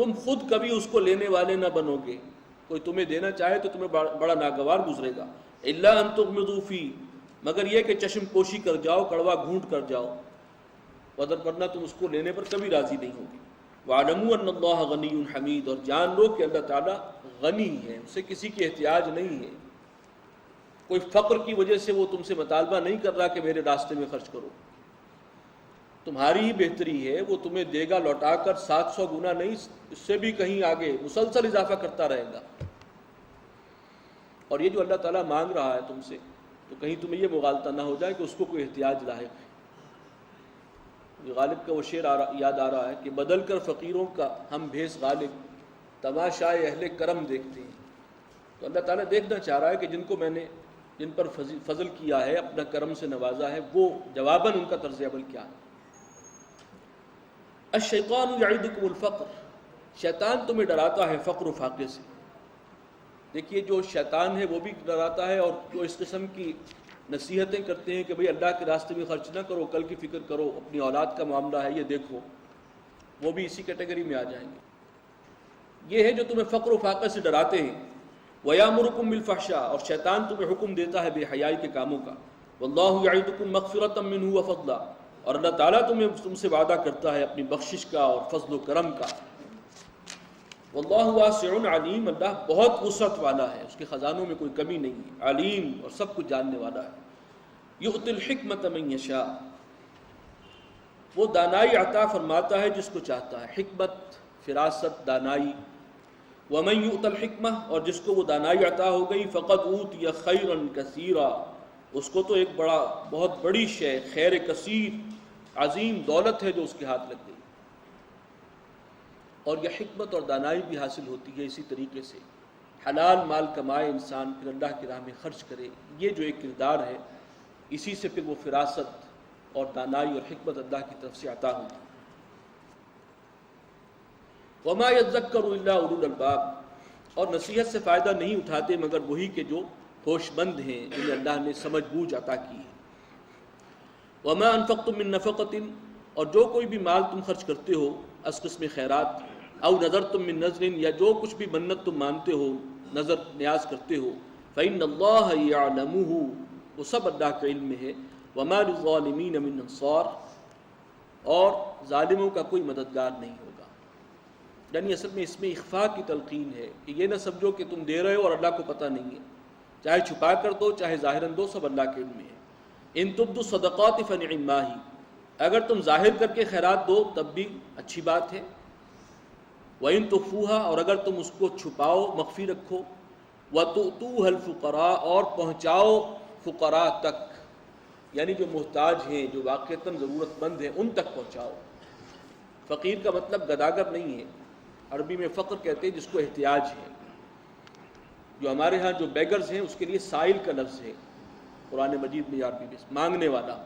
تم خود کبھی اس کو لینے والے نہ بنو گے، کوئی تمہیں دینا چاہے تو تمہیں بڑا ناگوار گزرے گا. الا ان تغمضوا فی، مگر یہ کہ چشم پوشی کر جاؤ، کڑوا گھونٹ کر جاؤ، ورنہ تم اس کو لینے پر کبھی راضی نہیں ہوگے. وَاعْلَمُوا أَنَّ اللَّهَ غَنِيٌّ حَمِيدٌ، اور جان لو کہ اللہ تعالیٰ غنی ہے، اسے کسی کی احتیاج نہیں ہے. کوئی فقر کی وجہ سے وہ تم سے مطالبہ نہیں کر رہا کہ میرے راستے میں خرچ کرو. تمہاری ہی بہتری ہے، وہ تمہیں دے گا لوٹا کر 700 گنا نہیں، اس سے بھی کہیں آگے مسلسل اضافہ کرتا رہے گا. اور یہ جو اللہ تعالیٰ مانگ رہا ہے تم سے، تو کہیں تمہیں یہ مغالطہ نہ ہو جائے کہ اس کو کوئی احتیاج لاحق ہے. غالب کا وہ شعر یاد آ رہا ہے کہ بدل کر فقیروں کا ہم بھیس غالب، تماشائے اہل کرم دیکھتے ہیں. تو اللہ تعالیٰ دیکھنا چاہ رہا ہے کہ جن پر فضل کیا ہے، اپنا کرم سے نوازا ہے، وہ جواباً ان کا طرز عمل کیا ہے. الشیطان یعدکم الفقر، شیطان تمہیں ڈراتا ہے فقر و فاقے سے. دیکھیے جو شیطان ہے وہ بھی ڈراتا ہے، اور جو اس قسم کی نصیحتیں کرتے ہیں کہ بھئی اللہ کے راستے میں خرچ نہ کرو، کل کی فکر کرو، اپنی اولاد کا معاملہ ہے یہ دیکھو، وہ بھی اسی کیٹیگری میں آ جائیں گے. یہ ہے جو تمہیں فقر و فاقے سے ڈراتے ہیں. وَيَأْمُرُكُم بِالْفَحْشَاءِ، اور شیطان تمہیں حکم دیتا ہے بے حیائی کے کاموں کا. وَاللَّهُ يَعِدُكُم مَغْفِرَةً مِّنْهُ وَفَضْلًا، اور اللہ تعالیٰ تم سے وعدہ کرتا ہے اپنی بخشش کا اور فضل و کرم کا. واللہ واسع علیم، اللہ بہت وسعت والا ہے، اس کے خزانوں میں کوئی کمی نہیں ہے. علیم، اور سب کچھ جاننے والا ہے. یؤتی الحکمۃ من یشاء، وہ دانائی عطا فرماتا ہے جس کو چاہتا ہے. حکمت، فراست، دانائی. ومن یؤت الحکمہ، اور جس کو وہ دانائی عطا ہو گئی، فقد اوتی خیرا کثیرا، اس کو تو ایک بہت بڑی شے، خیر کثیر، عظیم دولت ہے جو اس کے ہاتھ لگ گئی. اور یہ حکمت اور دانائی بھی حاصل ہوتی ہے اسی طریقے سے، حلال مال کمائے انسان، پھر اللہ کی راہ میں خرچ کرے. یہ جو ایک کردار ہے، اسی سے پھر وہ فراست اور دانائی اور حکمت اللہ کی طرف سے عطا ہوتی. وما یذکر الا اولو الالباب، اور نصیحت سے فائدہ نہیں اٹھاتے مگر وہی کہ جو ہوش مند ہیں، جنہیں اللہ نے سمجھ بوجھ عطا کی ہے. وما انفقتم من نفقۃ، اور جو کوئی بھی مال تم خرچ کرتے ہو از قسم خیرات، او نذرتم من نذر، یا جو کچھ بھی منت تم مانتے ہو، نظر نیاز کرتے ہو، فإن اللہ یعلمہ، وہ سب اللہ کے علم میں ہے. وما للظالمین من انصار، اور ظالموں کا کوئی مددگار نہیں ہوگا. یعنی اصل میں اس میں اخفاء کی تلقین ہے کہ یہ نہ سمجھو کہ تم دے رہے ہو اور اللہ کو پتہ نہیں ہے. چاہے چھپا کر دو، چاہے ظاہراً دو، سب اللہ کے علم میں ہے. ان تبدوا الصدقات فنعما ہی، اگر تم ظاہر کر کے خیرات دو تب بھی اچھی بات ہے. وَإِن تُخْفُوهَا، اور اگر تم اس کو چھپاؤ، مخفی رکھو. وَتُؤْتُوهَا الْفُقَرَاءَ، اور پہنچاؤ فقراء تک، یعنی جو محتاج ہیں، جو واقعتاً ضرورت مند ہیں، ان تک پہنچاؤ. فقیر کا مطلب گداگر نہیں ہے، عربی میں فقر کہتے ہیں جس کو احتیاج ہے. جو ہمارے ہاں جو بیگرز ہیں اس کے لیے سائل کا لفظ ہے قرآن مجید میں، عربی میں مانگنے والا.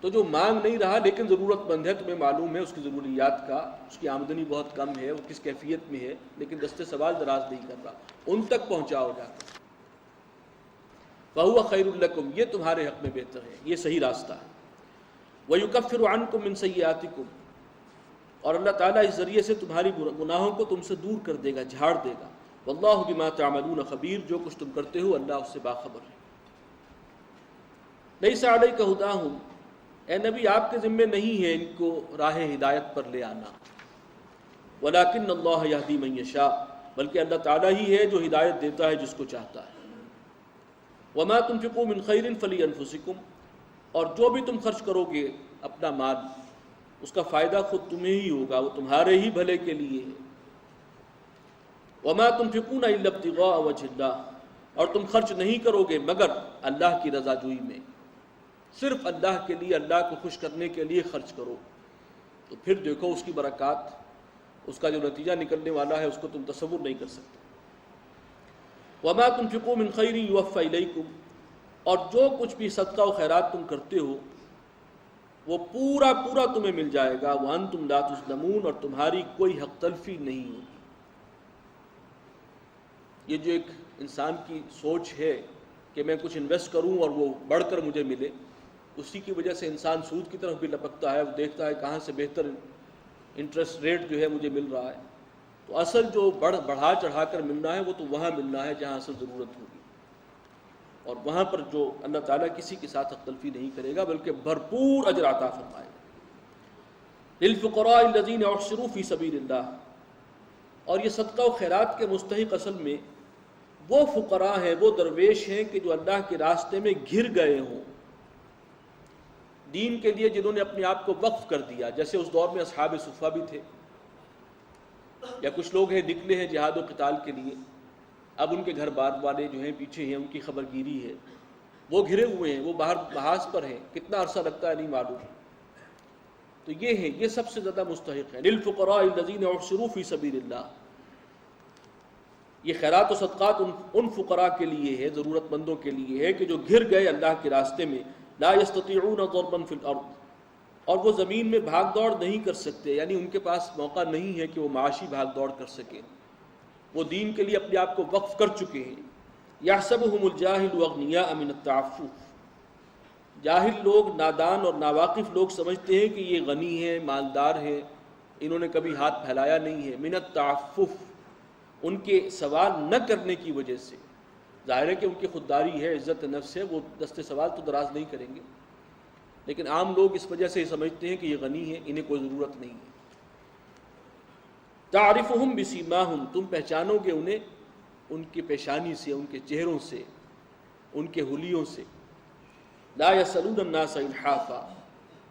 تو جو مانگ نہیں رہا لیکن ضرورت مند ہے، تمہیں معلوم ہے اس کی ضروریات کا، اس کی آمدنی بہت کم ہے، وہ کس کیفیت میں ہے، لیکن دستے سوال دراز نہیں کر رہا، ان تک پہنچاؤ جا کر. فَهُوَ خَيْرٌ لَكُمْ، یہ تمہارے حق میں بہتر ہے، یہ صحیح راستہ ہے. وَيُكَفِّرُ عَنْكُم مِّن سَيِّئَاتِكُمْ، اور اللہ تعالیٰ اس ذریعے سے تمہاری گناہوں کو تم سے دور کر دے گا، جھاڑ دے گا. وَاللَّهُ بِمَا تَعْمَلُونَ خَبِيرٌ، جو کچھ تم کرتے ہو اللہ اس سے باخبر ہے. لَيْسَ عَلَيْكَ هُدَاهُمْ، اے نبی آپ کے ذمے نہیں ہے ان کو راہ ہدایت پر لے آنا. وَلَكِنَّ اللَّهَ يَهْدِي مَن يَشَاءُ، بلکہ اللہ تعالیٰ ہی ہے جو ہدایت دیتا ہے جس کو چاہتا ہے. وَمَا تُنْفِقُوا مِنْ خَيْرٍ فَلِأَنفُسِكُمْ، اور جو بھی تم خرچ کرو گے اپنا مال، اس کا فائدہ خود تمہیں ہی ہوگا، وہ تمہارے ہی بھلے کے لیے ہے. وَمَا تُنْفِقُونَ إِلَّا ابْتِغَاءَ وَجْهِ اللَّهِ، اور تم خرچ نہیں کرو گے مگر اللہ کی رضا جوئی میں، صرف اللہ کے لیے، اللہ کو خوش کرنے کے لیے خرچ کرو. تو پھر دیکھو اس کی برکات، اس کا جو نتیجہ نکلنے والا ہے اس کو تم تصور نہیں کر سکتے. وَمَا تُنْفِقُوا مِنْ خَيْرٍ يُوَفَّ إِلَيْكُمْ، اور جو کچھ بھی صدقہ و خیرات تم کرتے ہو وہ پورا پورا تمہیں مل جائے گا. وَأَنْتُمْ لَا تُظْلَمُونَ، اور تمہاری کوئی حق تلفی نہیں ہوگی. یہ جو ایک انسان کی سوچ ہے کہ میں کچھ انویسٹ کروں اور وہ بڑھ کر مجھے ملے، اسی کی وجہ سے انسان سود کی طرف بھی لپکتا ہے. وہ دیکھتا ہے کہاں سے بہتر انٹرسٹ ریٹ جو ہے مجھے مل رہا ہے. تو اصل جو بڑھا چڑھا کر ملنا ہے وہ تو وہاں ملنا ہے جہاں اصل ضرورت ہوگی، اور وہاں پر جو اللہ تعالیٰ کسی کے ساتھ حق تلفی نہیں کرے گا بلکہ بھرپور اجر عطا فرمائے گا۔ للفقراء الذین احصروا فی سبیل اللہ، اور یہ صدقہ و خیرات کے مستحق اصل میں وہ فقراء ہیں، وہ درویش ہیں کہ جو اللہ کے راستے میں گھر گئے ہوں، دین کے لیے جنہوں نے اپنے آپ کو وقف کر دیا، جیسے اس دور میں اصحاب صفہ بھی تھے، یا کچھ لوگ ہیں نکلے ہیں جہاد و قتال کے لیے، اب ان کے گھر بار والے جو ہیں پیچھے ہیں، ان کی خبر گیری ہے، وہ گھرے ہوئے ہیں، وہ باہر محاذ پر ہیں، کتنا عرصہ لگتا ہے نہیں معلوم، تو یہ ہے، یہ سب سے زیادہ مستحق ہے۔ للفقراء الذین احصروا فی سبیل اللہ، یہ خیرات و صدقات ان فقراء کے لیے ہے، ضرورت مندوں کے لیے ہے کہ جو گھر گئے اللہ کے راستے میں، لا یستطیعون ضربا فی الارض، اور وہ زمین میں بھاگ دوڑ نہیں کر سکتے، یعنی ان کے پاس موقع نہیں ہے کہ وہ معاشی بھاگ دوڑ کر سکیں، وہ دین کے لیے اپنے آپ کو وقف کر چکے ہیں۔ یحسبهم الجاہل اغنیاء من التعفف، جاہل لوگ، نادان اور ناواقف لوگ سمجھتے ہیں کہ یہ غنی ہیں، مالدار ہیں، انہوں نے کبھی ہاتھ پھیلایا نہیں ہے، من التعفف، ان کے سوال نہ کرنے کی وجہ سے، ظاہر ہے کہ ان کی خودداری ہے، عزت نفس ہے، وہ دست سوال تو دراز نہیں کریں گے، لیکن عام لوگ اس وجہ سے سمجھتے ہیں کہ یہ غنی ہے، انہیں کوئی ضرورت نہیں ہے۔ تعرفهم بسیماہم، تم پہچانو گے انہیں ان کی پیشانی سے، ان کے چہروں سے، ان کے حلیوں سے۔ لا یسألون الناس الحافا،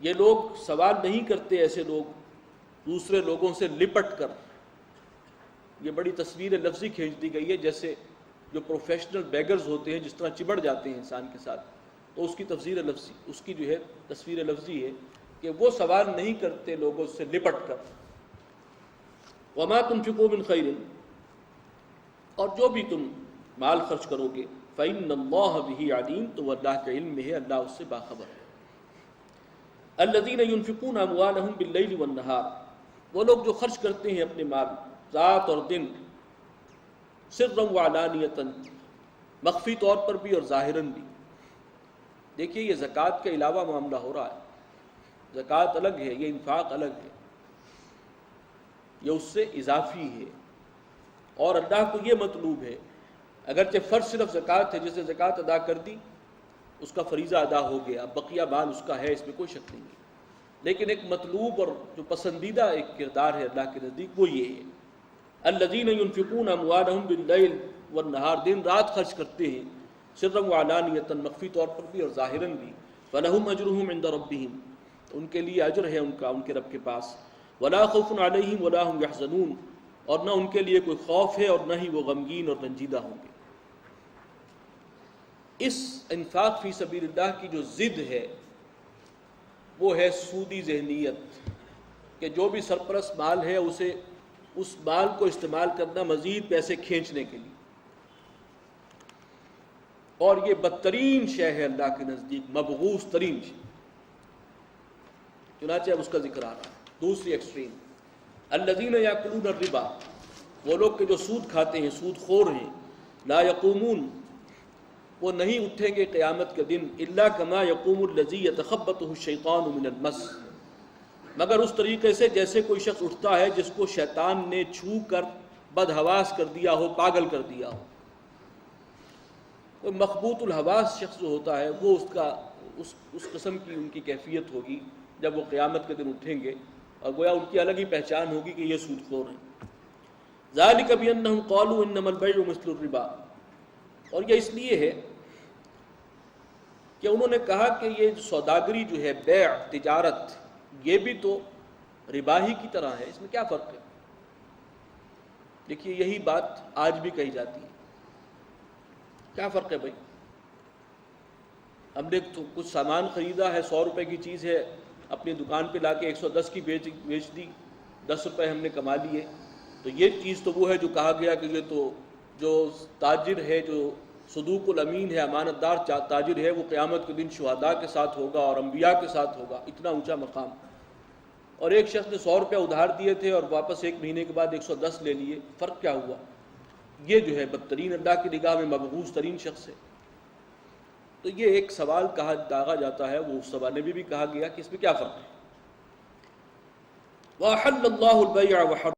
یہ لوگ سوال نہیں کرتے، ایسے لوگ دوسرے لوگوں سے لپٹ کر، یہ بڑی تصویر لفظی کھینچ دی گئی ہے، جیسے جو پروفیشنل بیگرز ہوتے ہیں جس طرح چبڑ جاتے ہیں انسان کے ساتھ، تو اس کی تفسیر لفظی، اس کی جو ہے تصویر لفظی ہے کہ وہ سوال نہیں کرتے لوگوں سے لپٹ کر۔ وما تنفقوا من خیر، اور جو بھی تم مال خرچ کرو گے، فإن اللہ بہ علیم، تو وہ اللہ کے علم میں ہے، اللہ اس سے باخبر ہے۔ الذین ينفقون اموالهم باللیل والنہار، وہ لوگ جو خرچ کرتے ہیں اپنے مال رات اور دن، سرا وعلانیۃ، مخفی طور پر بھی اور ظاہراً بھی۔ دیکھیے یہ زکوٰۃ کے علاوہ معاملہ ہو رہا ہے، زکوٰۃ الگ ہے، یہ انفاق الگ ہے، یہ اس سے اضافی ہے، اور اللہ کو یہ مطلوب ہے، اگرچہ فرض صرف زکوٰۃ ہے، جس نے زکوٰۃ ادا کر دی اس کا فریضہ ادا ہو گیا، بقیہ مال اس کا ہے، اس میں کوئی شک نہیں ہے، لیکن ایک مطلوب اور جو پسندیدہ ایک کردار ہے اللہ کے نزدیک وہ یہ ہے، الذین ينفقون اموالهم باللیل والنہار، دن رات خرچ کرتے ہیں، سرا وعلانیۃ، مخفی طور پر بھی اور ظاہراً بھی، فلہم اجرہم عند ربہم، ان کے لیے اجر ہے ان کا ان کے رب کے پاس، ولا خوف علیہم ولا هم یحزنون، اور نہ ان کے لیے کوئی خوف ہے اور نہ ہی وہ غمگین اور رنجیدہ ہوں گے۔ اس انفاق فی سبیل اللہ کی جو ضد ہے وہ ہے سودی ذہنیت، کہ جو بھی سرپرست مال ہے اسے اس مال کو استعمال کرنا مزید پیسے کھینچنے کے لیے، اور یہ بدترین شے ہے اللہ کے نزدیک، مبغوض ترین شے، چنانچہ اب اس کا ذکر آ رہا ہے۔ دوسری ایکسٹریم، الذین یاکلون الربا، وہ لوگ کہ جو سود کھاتے ہیں، سود خور ہیں، لا یقومون، وہ نہیں اٹھیں گے قیامت کے دن، الا کما یقوم الذی یتخبطہ الشیطان من المس، مگر اس طریقے سے جیسے کوئی شخص اٹھتا ہے جس کو شیطان نے چھو کر بدحواس کر دیا ہو، پاگل کر دیا ہو۔ کوئی مخبوط الحواس شخص جو ہوتا ہے وہ اس قسم کی ان کی کیفیت ہوگی جب وہ قیامت کے دن اٹھیں گے، اور گویا ان کی الگ ہی پہچان ہوگی کہ یہ سود خور ہیں۔ ذالک بانہم قالوا انما البیع مثل الربا، اور یہ اس لیے ہے کہ انہوں نے کہا کہ یہ سوداگری جو ہے، بیع، تجارت، یہ بھی تو ربا ہی کی طرح ہے، اس میں کیا فرق ہے؟ دیکھیے یہی بات آج بھی کہی جاتی ہے، کیا فرق ہے بھائی؟ ہم نے تو کچھ سامان خریدا ہے، 100 روپے کی چیز ہے، اپنی دکان پہ لا کے 110 کی بیچ دی، 10 روپے ہم نے کما لیے، تو یہ چیز تو وہ ہے جو کہا گیا کہ یہ تو جو تاجر ہے، جو صدوق الامین ہے، امانت دار تاجر ہے، وہ قیامت کے دن شہداء کے ساتھ ہوگا اور انبیاء کے ساتھ ہوگا، اتنا اونچا مقام۔ اور ایک شخص نے 100 روپے ادھار دیے تھے اور واپس 1 مہینے کے بعد 110 لے لیے، فرق کیا ہوا؟ یہ جو ہے بدترین، اللہ کی نگاہ میں مبغوض ترین شخص ہے۔ تو یہ ایک سوال داغا جاتا ہے، وہ اس سوال میں بھی کہا گیا کہ اس میں کیا فرق ہے۔ وَأَحَلَّ اللَّهُ الْبَيْعَ وَحَرَّمَ